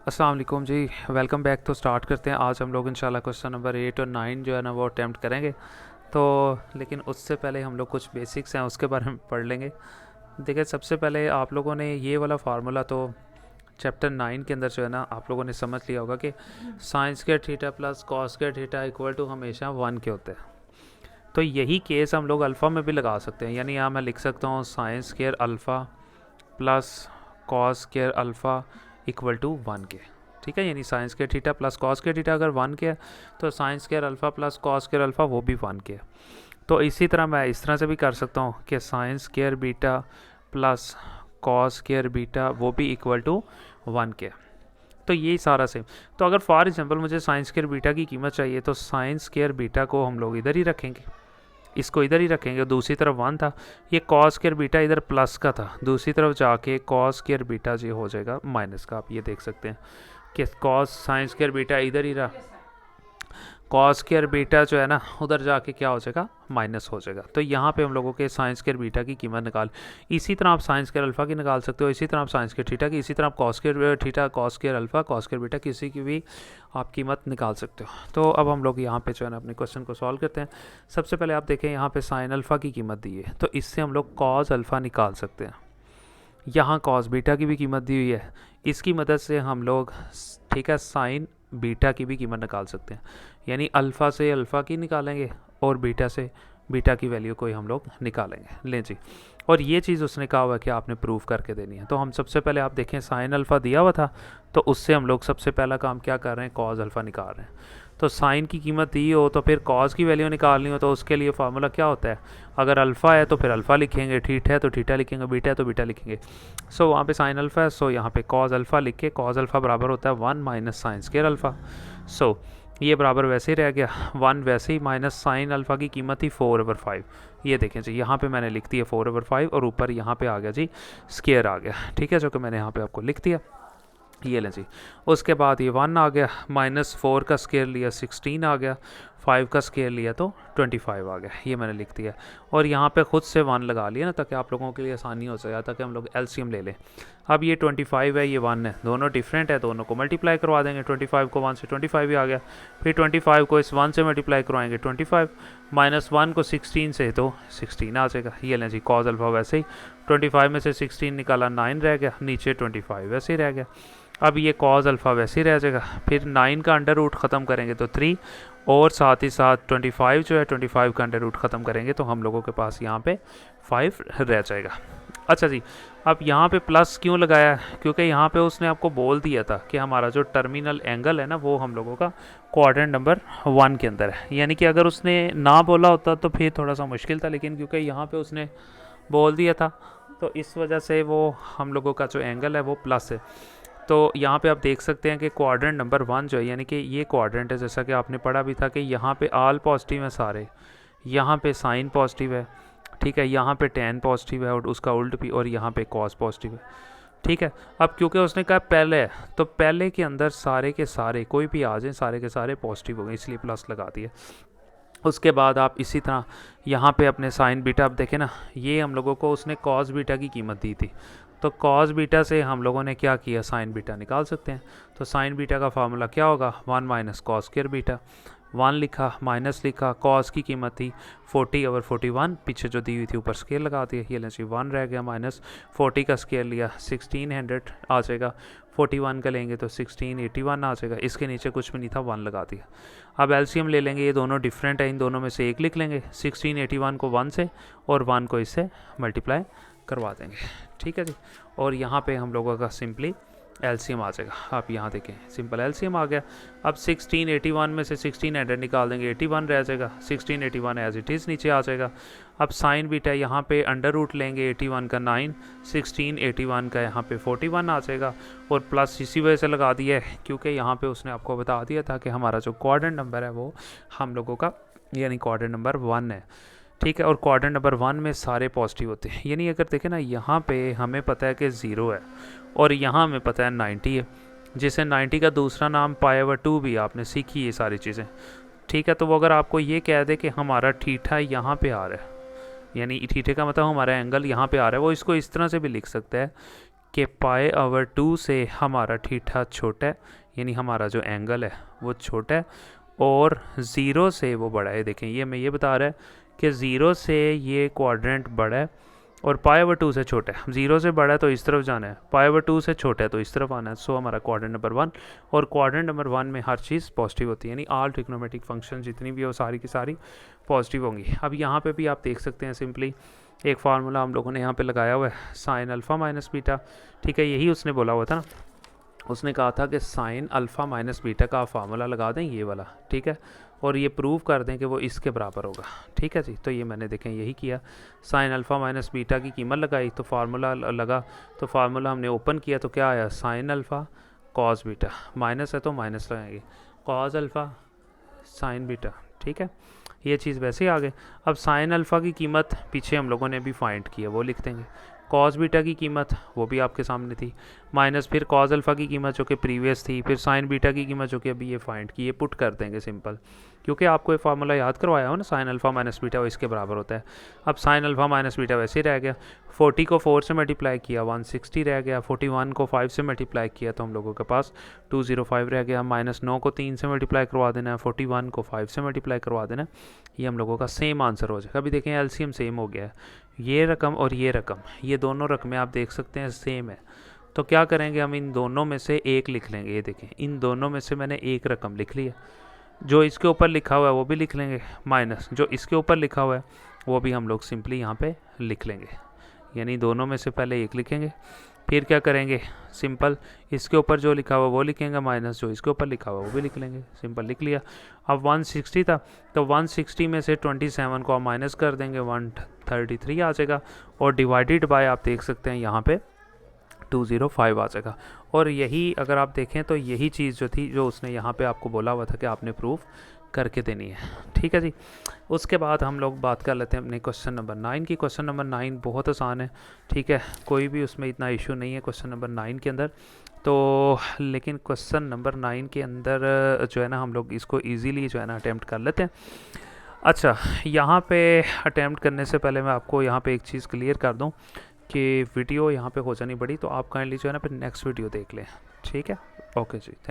अस्सलाम वालेकुम जी। Welcome back. तो स्टार्ट करते हैं। आज हम लोग इंशाल्लाह क्वेश्चन नंबर 8 और 9 जो है ना वो अटैम्प्ट करेंगे। तो लेकिन उससे पहले हम लोग कुछ बेसिक्स हैं उसके बारे में पढ़ लेंगे। देखिए, सबसे पहले आप लोगों ने ये वाला फार्मूला तो चैप्टर 9 के अंदर जो है ना आप लोगों ने समझ लिया होगा कि साइंस के थीटा प्लस कॉस के थीटा इक्वल टू हमेशा 1 के होते हैं। तो यही केस हम लोग अल्फ़ा में भी लगा सकते हैं। यानी यहाँ मैं लिख सकता हूँ sine square alpha plus cos square alpha equal to 1 के। ठीक है, यानी साइंस के थीटा प्लस कॉस के थीटा अगर 1 के है तो sine square alpha plus cos square alpha वो भी 1 के है। तो इसी तरह मैं इस तरह से भी कर सकता हूँ कि sine square beta plus cos care beta वो भी इक्वल टू 1 के। तो यही सारा सेम। तो अगर फॉर एग्जांपल मुझे साइंस केयर बीटा की कीमत चाहिए तो साइंस केयर बीटा को हम लोग इधर ही रखेंगे, इसको इधर ही रखेंगे। दूसरी तरफ 1 था, ये कॉस केयर बीटा इधर प्लस का था, दूसरी तरफ जाके कॉस केयर बीटा जो हो जाएगा माइनस का। आप ये देख सकते हैं कि कॉस साइंस केयर बीटा इधर ही रहा, कॉस केयर बीटा जो है ना उधर जाके क्या हो जाएगा, माइनस हो जाएगा। तो यहाँ पे हम लोगों के साइंस केयर बीटा की कीमत निकाल, इसी तरह आप साइंस केयर अल्फ़ा की निकाल सकते हो, इसी तरह आप साइंस केयर थीटा की, इसी तरह आप cos care theta, cos square alpha, cos care beta किसी की भी आप कीमत निकाल सकते हो। तो अब हम लोग यहाँ पे जो है ना अपने क्वेश्चन को सॉल्व करते हैं। सबसे पहले आप देखें यहाँ पे साइन अल्फ़ा की कीमत दी है, तो इससे हम लोग कॉस अल्फ़ा निकाल सकते हैं। यहाँ कॉस बीटा की भी कीमत दी हुई है, इसकी मदद से हम लोग ठीक है साइन बीटा की भी कीमत निकाल सकते हैं। यानी अल्फ़ा से अल्फ़ा की निकालेंगे और बीटा से बीटा की वैल्यू को ही हम लोग निकालेंगे। लें जी, और ये चीज़ उसने कहा हुआ है कि आपने प्रूफ करके देनी है। तो हम सबसे पहले आप देखें साइन अल्फ़ा दिया हुआ था, तो उससे हम लोग सबसे पहला काम क्या कर रहे हैं, कॉस अल्फ़ा निकाल रहे हैं। तो साइन की कीमत दी हो तो फिर कॉस की वैल्यू निकालनी हो तो उसके लिए फार्मूला क्या होता है, अगर अल्फ़ा है तो फिर अल्फ़ा लिखेंगे, थीटा है तो थीटा लिखेंगे, बीटा है तो बीटा लिखेंगे। सो वहाँ पे साइन अल्फ़ा है, सो यहाँ पे कॉस अल्फ़ा लिख के कॉस अल्फ़ा बराबर होता है 1 माइनस साइन स्क्वायर अल्फ़ा। सो ये बराबर वैसे ही रह गया 1, वैसे ही माइनस साइन अल्फ़ा की कीमत थी 4/5। ये देखें जी, यहाँ पे मैंने लिख दिया 4/5 और ऊपर यहाँ पे आ गया जी स्क्वायर आ गया। ठीक है, जो कि मैंने यहाँ पे आपको लिख दिया। ये लें जी, उसके बाद ये 1 आ गया, -4 का स्क्वायर लिया 16 आ गया, 5 का स्क्वायर लिया तो 25 आ गया। ये मैंने लिख दिया और यहाँ पे ख़ुद से 1 लगा लिया ना ताकि आप लोगों के लिए आसानी हो जाए, ताकि हम लोग एलसीएम ले लें। अब ये 25 है, ये 1 है, दोनों डिफरेंट है, दोनों को मल्टीप्लाई करवा देंगे। 25 को 1 से 25 ही आ गया, फिर 25 को इस 1 से मल्टीप्लाई करवाएंगे 25, -1 को 16 से तो 16 आ जाएगा। ये लें जी, कॉस अल्फ़ा वैसे ही 25 में से 16 निकाला 9 रह गया, नीचे 25 वैसे ही रह गया। अब ये कॉस अल्फ़ा वैसे ही रह जाएगा, फिर 9 का अंडर रूट ख़त्म करेंगे तो 3, और साथ ही साथ 25 जो है 25 का अंडर रूट ख़त्म करेंगे तो हम लोगों के पास यहाँ पे 5 रह जाएगा। अच्छा जी, अब यहाँ पे प्लस क्यों लगाया है, क्योंकि यहाँ पे उसने आपको बोल दिया था कि हमारा जो टर्मिनल एंगल है ना वो हम लोगों का क्वाड्रेंट नंबर 1 के अंदर है। यानी कि अगर उसने ना बोला होता तो फिर थोड़ा सा मुश्किल था, लेकिन क्योंकि यहाँ पे उसने बोल दिया था तो इस वजह से वो हम लोगों का जो एंगल है वो प्लस है। तो यहाँ पे आप देख सकते हैं कि क्वाड्रेंट नंबर 1 जो है, यानी कि ये क्वाड्रेंट है, जैसा कि आपने पढ़ा भी था कि यहाँ पे ऑल पॉजिटिव है सारे, यहाँ पे साइन पॉजिटिव है, ठीक है, यहाँ पे टेन पॉजिटिव है और उसका उल्ट भी, और यहाँ पे कॉस पॉजिटिव है। ठीक है, अब क्योंकि उसने कहा पहले है तो पहले के अंदर सारे के सारे कोई भी आ जाए सारे के सारे पॉजिटिव हो गए, इसलिए प्लस लगा दिए। उसके बाद आप इसी तरह यहाँ पे अपने साइन बीटा, आप देखें ना, ये हम लोगों को उसने कॉस बीटा की कीमत दी थी, तो कॉस बीटा से हम लोगों ने क्या किया, साइन बीटा निकाल सकते हैं। तो साइन बीटा का फार्मूला क्या होगा, 1 माइनस कॉस स्क्वायर बीटा। 1 लिखा, माइनस लिखा, कॉस की कीमत थी 40/41, पीछे जो दी हुई थी ऊपर स्केयर लगा दिया। ये लें 1 रह गया, माइनस 40 का स्केयर लिया 1600 आ जाएगा, 41 का लेंगे तो 1681 आ जाएगा, इसके नीचे कुछ भी नहीं था 1 लगा दिया। अब एलसीएम ले लेंगे, ये दोनों डिफरेंट है, इन दोनों में से एक लिख लेंगे, 1681 को 1 से और 1 को इससे मल्टीप्लाई करवा देंगे। ठीक है जी, और यहाँ पे हम लोगों का सिंपली एलसीएम आ जाएगा। आप यहाँ देखें सिंपल एलसीएम आ गया। अब 1681 में से 1600 निकाल देंगे, 81 रह जाएगा, 1681 एज इट इज़ नीचे आ जाएगा। अब साइन बीटा यहाँ पे अंडर रूट लेंगे, 81 का 9, 1681 का यहाँ पे 41 आ जाएगा, और प्लस इसी वजह से लगा दिया है क्योंकि यहाँ पे उसने आपको बता दिया था कि हमारा जो क्वाड्रेंट नंबर है वो हम लोगों का यानी क्वाड्रेंट नंबर 1 है। ठीक है, और क्वाड्रेंट नंबर 1 में सारे पॉजिटिव होते हैं। यानी अगर देखें ना, यहाँ पे हमें पता है कि 0 है और यहाँ हमें पता है 90 है, जिसे 90 का दूसरा नाम π/2 भी आपने सीखी ये सारी चीज़ें। ठीक है, तो वो अगर आपको ये कह दे कि हमारा थीटा यहाँ पे आ रहा है, यानी थीटे का मतलब हमारा एंगल यहाँ पे आ रहा है, वो इसको इस तरह से भी लिख सकता है कि π/2 से हमारा थीटा छोटा है, यानी हमारा जो एंगल है वो छोटा है, और ज़ीरो से वो बड़ा है। देखें ये मैं ये बता रहा है कि ज़ीरो से ये क्वाड्रेंट बड़ा है और π/2 से छोटा है। ज़ीरो से बड़ा है तो इस तरफ जाना है, π/2 से छोटा है तो इस तरफ आना है। सो हमारा क्वाड्रेंट नंबर 1, और क्वाड्रेंट नंबर 1 में हर चीज़ पॉजिटिव होती है, यानी ऑल ट्रिग्नोमेट्रिक फंक्शन जितनी भी हो सारी की सारी पॉजिटिव होंगी। अब यहाँ पे भी आप देख सकते हैं सिंपली एक फार्मूला हम लोगों ने यहाँ पे लगाया हुआ है, साइन अल्फ़ा माइनस बीटा। ठीक है, यही उसने बोला हुआ था ना, उसने कहा था कि साइन अल्फ़ा माइनस बीटा का आप फार्मूला लगा दें ये वाला, ठीक है, और ये प्रूव कर दें कि वो इसके बराबर होगा। ठीक है जी, तो ये मैंने देखें यही किया, साइन अल्फ़ा माइनस बीटा की कीमत लगाई तो फार्मूला लगा, तो फार्मूला हमने ओपन किया तो क्या आया, sine alpha cos beta, minus है तो माइनस लगाएंगे, कॉस अल्फ़ा साइन बीटा। ठीक है, ये चीज़ वैसे ही आ गए। अब साइन अल्फ़ा की कीमत पीछे हम लोगों ने भी फाइंड की है, वो लिख देंगे। कॉस बीटा की कीमत वो भी आपके सामने थी, माइनस फिर कॉस अल्फ़ा की कीमत जो कि प्रीवियस थी, फिर साइन बीटा की कीमत जो कि अभी ये फाइंड की, ये पुट कर देंगे सिंपल, क्योंकि आपको ये फार्मूला याद करवाया हो ना, साइन अल्फ़ा माइनस बीटा वो इसके बराबर होता है। अब साइन अल्फ़ा माइनस बीटा वैसे ही रह गया, 40 को 4 से मल्टीप्लाई किया 160 रह गया, 41 को 5 से मल्टीप्लाई किया तो हम लोगों के पास 205 रह गया, माइनस 9 को 3 से मल्टीप्लाई करवा देना है, 41 को 5 से मल्टीप्लाई करवा देना है, ये हम लोगों का सेम आंसर हो जाएगा। अभी देखें एलसीएम सेम हो गया है, ये रकम और ये रकम, ये दोनों रकमें आप देख सकते हैं सेम है, तो क्या करेंगे हम इन दोनों में से एक लिख लेंगे। ये देखें इन दोनों में से मैंने एक रकम लिख लिया, जो इसके ऊपर लिखा हुआ है वो भी लिख लेंगे, माइनस जो इसके ऊपर लिखा हुआ है वो भी हम लोग सिंपली यहाँ पे लिख लेंगे, यानी दोनों में से पहले एक लिखेंगे, फिर क्या करेंगे सिंपल इसके ऊपर जो लिखा हुआ वो लिखेंगे, माइनस जो इसके ऊपर लिखा हुआ वो भी लिख लेंगे, सिंपल लिख लिया। अब 160 था तो 160 में से 27 को आप माइनस कर देंगे, 133 आ जाएगा, और डिवाइडेड बाय आप देख सकते हैं यहाँ पे 205 आ जाएगा। और यही अगर आप देखें तो यही चीज़ जो थी जो उसने यहाँ पे आपको बोला हुआ था कि आपने प्रूफ करके देनी है। ठीक है जी, उसके बाद हम लोग बात कर लेते हैं अपने क्वेश्चन नंबर 9 की। क्वेश्चन नंबर 9 बहुत आसान है, ठीक है, कोई भी उसमें इतना इशू नहीं है क्वेश्चन नंबर 9 के अंदर। तो लेकिन क्वेश्चन नंबर 9 के अंदर जो है ना हम लोग इसको ईजीली जो है ना अटैम्प्ट कर लेते हैं। अच्छा, यहाँ पे अटैम्प्ट करने से पहले मैं आपको यहाँ पे एक चीज़ क्लियर कर दूँ कि वीडियो यहाँ पे हो जानी बड़ी, तो आप काइंडली जो है ना फिर नेक्स्ट वीडियो देख लें। ठीक है, ओके जी।